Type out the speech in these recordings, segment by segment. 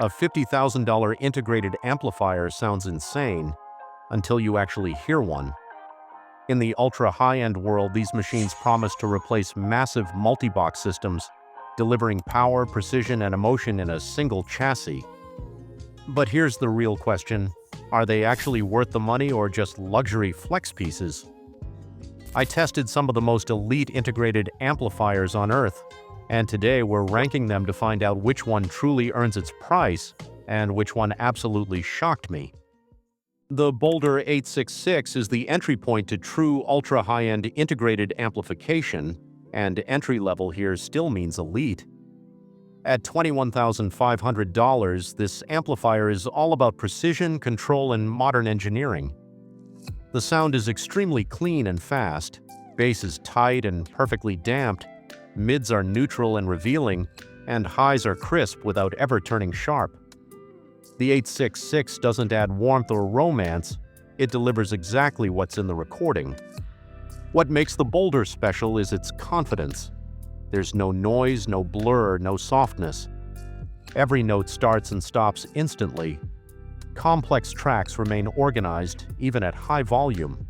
A $50,000 integrated amplifier sounds insane until you actually hear one. In the ultra-high-end world, these machines promise to replace massive multi-box systems, delivering power, precision, and emotion in a single chassis. But here's the real question: are they actually worth the money or just luxury flex pieces? I tested some of the most elite integrated amplifiers on Earth, and today we're ranking them to find out which one truly earns its price and which one absolutely shocked me. The Boulder 866 is the entry point to true ultra-high-end integrated amplification, and entry level here still means elite. At $21,500, this amplifier is all about precision, control, and modern engineering. The sound is extremely clean and fast, bass is tight and perfectly damped, mids are neutral and revealing, and highs are crisp without ever turning sharp. The 866 doesn't add warmth or romance, it delivers exactly what's in the recording. What makes the Boulder special is its confidence. There's no noise, no blur, no softness. Every note starts and stops instantly. Complex tracks remain organized, even at high volume.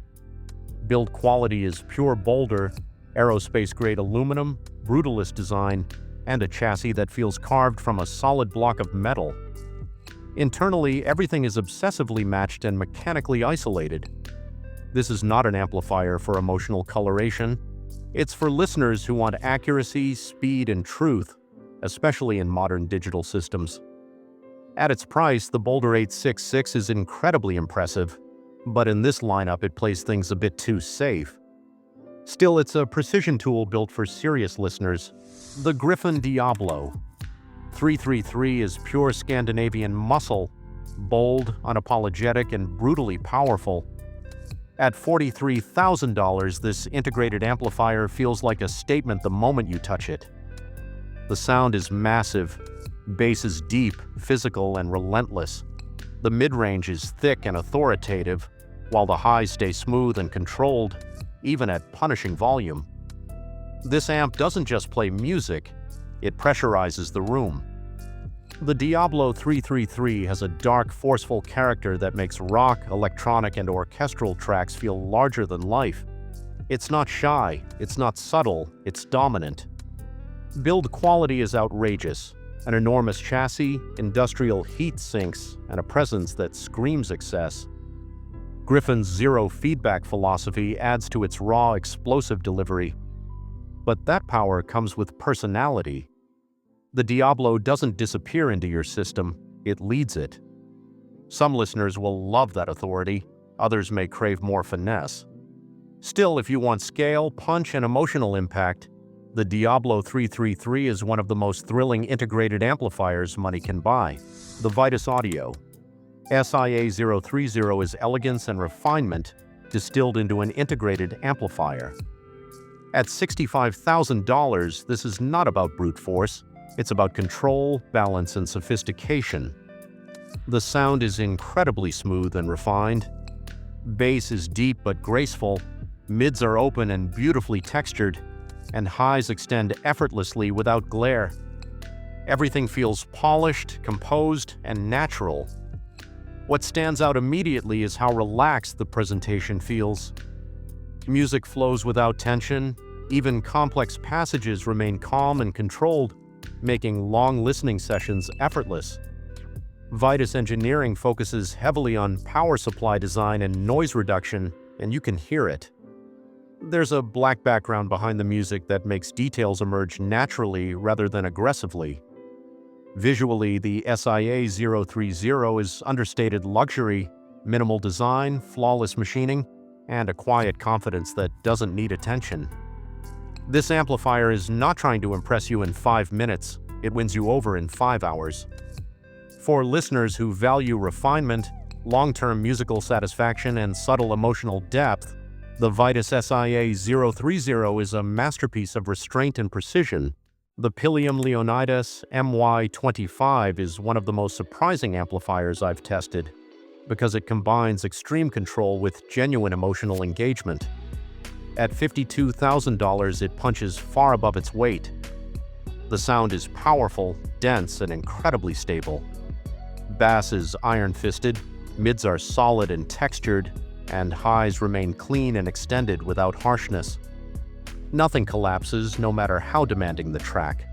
Build quality is pure Boulder, aerospace-grade aluminum, brutalist design, and a chassis that feels carved from a solid block of metal. Internally, everything is obsessively matched and mechanically isolated. This is not an amplifier for emotional coloration. It's for listeners who want accuracy, speed, and truth, especially in modern digital systems. At its price, the Boulder 866 is incredibly impressive, but in this lineup it plays things a bit too safe. Still, it's a precision tool built for serious listeners. The Gryphon Diablo 333 is pure Scandinavian muscle, bold, unapologetic, and brutally powerful. At $43,000, this integrated amplifier feels like a statement the moment you touch it. The sound is massive, bass is deep, physical, and relentless. The mid-range is thick and authoritative, while the highs stay smooth and controlled, even at punishing volume. This amp doesn't just play music, it pressurizes the room. The Diablo 333 has a dark, forceful character that makes rock, electronic, and orchestral tracks feel larger than life. It's not shy, it's not subtle, it's dominant. Build quality is outrageous. An enormous chassis, industrial heat sinks, and a presence that screams excess. Gryphon's zero feedback philosophy adds to its raw, explosive delivery. But that power comes with personality. The Diablo doesn't disappear into your system, it leads it. Some listeners will love that authority, others may crave more finesse. Still, if you want scale, punch, and emotional impact, the Diablo 333 is one of the most thrilling integrated amplifiers money can buy. The Vitus Audio SIA030 is elegance and refinement distilled into an integrated amplifier. At $65,000, this is not about brute force, it's about control, balance, and sophistication. The sound is incredibly smooth and refined. Bass is deep but graceful, mids are open and beautifully textured, and highs extend effortlessly without glare. Everything feels polished, composed, and natural. What stands out immediately is how relaxed the presentation feels. Music flows without tension, even complex passages remain calm and controlled, making long listening sessions effortless. Vitus engineering focuses heavily on power supply design and noise reduction, and you can hear it. There's a black background behind the music that makes details emerge naturally rather than aggressively. Visually, the SIA030 is understated luxury, minimal design, flawless machining, and a quiet confidence that doesn't need attention. This amplifier is not trying to impress you in 5 minutes, it wins you over in 5 hours. For listeners who value refinement, long-term musical satisfaction, and subtle emotional depth, the Vitus SIA030 is a masterpiece of restraint and precision. The Pilium Leonidas MY25 is one of the most surprising amplifiers I've tested, because it combines extreme control with genuine emotional engagement. At $52,000, it punches far above its weight. The sound is powerful, dense, and incredibly stable. Bass is iron-fisted, mids are solid and textured, and highs remain clean and extended without harshness. Nothing collapses, no matter how demanding the track.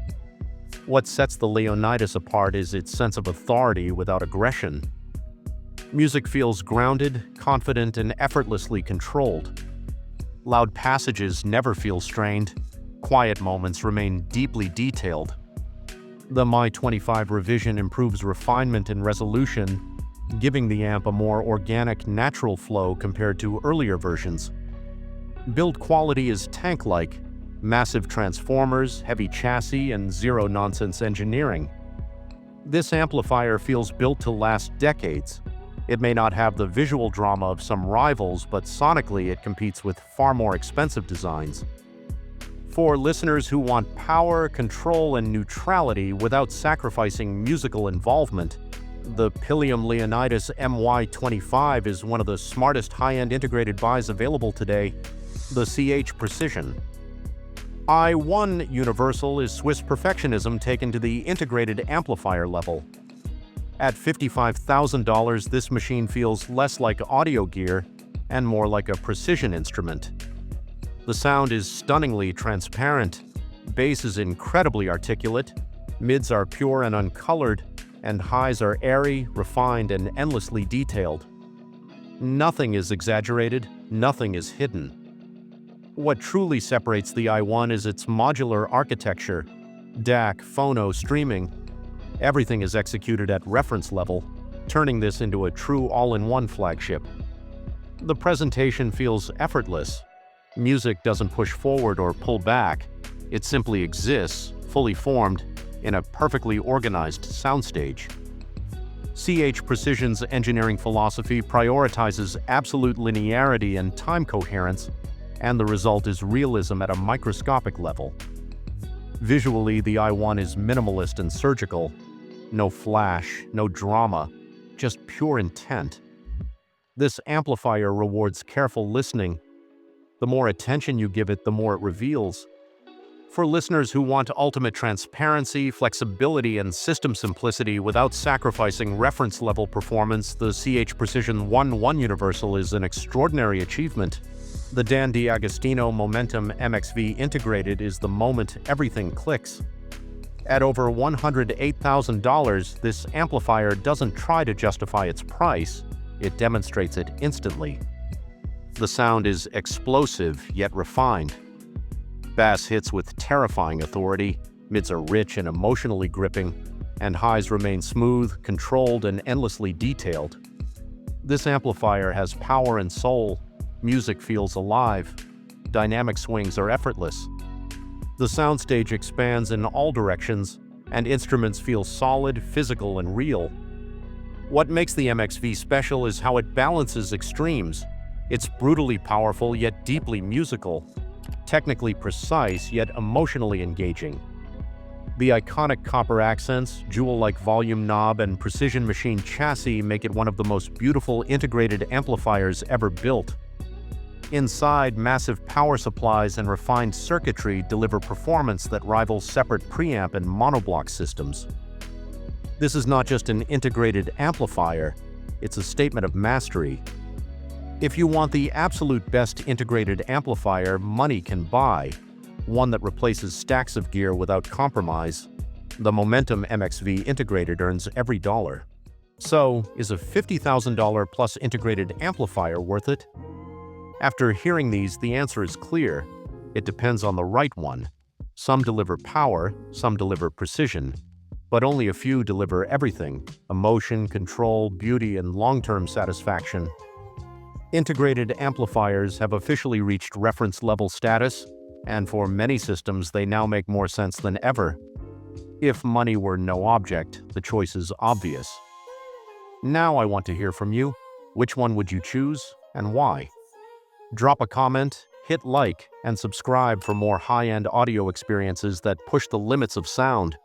What sets the Leonidas apart is its sense of authority without aggression. Music feels grounded, confident, and effortlessly controlled. Loud passages never feel strained. Quiet moments remain deeply detailed. The Mi-25 revision improves refinement and resolution, giving the amp a more organic, natural flow compared to earlier versions. Build quality is tank-like: massive transformers, heavy chassis, and zero-nonsense engineering. This amplifier feels built to last decades. It may not have the visual drama of some rivals, but sonically it competes with far more expensive designs. For listeners who want power, control, and neutrality without sacrificing musical involvement, the Pilium Leonidas MY25 is one of the smartest high-end integrated buys available today. The CH Precision I1 Universal is Swiss perfectionism taken to the integrated amplifier level. At $55,000, this machine feels less like audio gear and more like a precision instrument. The sound is stunningly transparent, bass is incredibly articulate, mids are pure and uncolored, and highs are airy, refined, and endlessly detailed. Nothing is exaggerated, nothing is hidden. What truly separates the I1 is its modular architecture. DAC, phono, streaming, everything is executed at reference level, turning this into a true all-in-one flagship. The presentation feels effortless. Music doesn't push forward or pull back. It simply exists, fully formed, in a perfectly organized soundstage. CH Precision's engineering philosophy prioritizes absolute linearity and time coherence, and the result is realism at a microscopic level. Visually, the I1 is minimalist and surgical. No flash, no drama, just pure intent. This amplifier rewards careful listening. The more attention you give it, the more it reveals. For listeners who want ultimate transparency, flexibility, and system simplicity without sacrificing reference-level performance, the CH Precision 1 Universal is an extraordinary achievement. The D'Agostino Momentum MXV Integrated is the moment everything clicks. At over $108,000, this amplifier doesn't try to justify its price, it demonstrates it instantly. The sound is explosive yet refined. Bass hits with terrifying authority, mids are rich and emotionally gripping, and highs remain smooth, controlled, and endlessly detailed. This amplifier has power and soul. Music feels alive. Dynamic swings are effortless. The soundstage expands in all directions, and instruments feel solid, physical, and real. What makes the MXV special is how it balances extremes. It's brutally powerful yet deeply musical, technically precise yet emotionally engaging. The iconic copper accents, jewel-like volume knob, and precision machine chassis make it one of the most beautiful integrated amplifiers ever built. Inside, massive power supplies and refined circuitry deliver performance that rivals separate preamp and monoblock systems. This is not just an integrated amplifier, it's a statement of mastery. If you want the absolute best integrated amplifier money can buy, one that replaces stacks of gear without compromise, the Momentum MXV Integrated earns every dollar. So, is a $50,000 plus integrated amplifier worth it? After hearing these, the answer is clear. It depends on the right one. Some deliver power, some deliver precision, but only a few deliver everything: emotion, control, beauty, and long-term satisfaction. Integrated amplifiers have officially reached reference-level status, and for many systems they now make more sense than ever. If money were no object, the choice is obvious. Now I want to hear from you. Which one would you choose, and why? Drop a comment, hit like, and subscribe for more high-end audio experiences that push the limits of sound.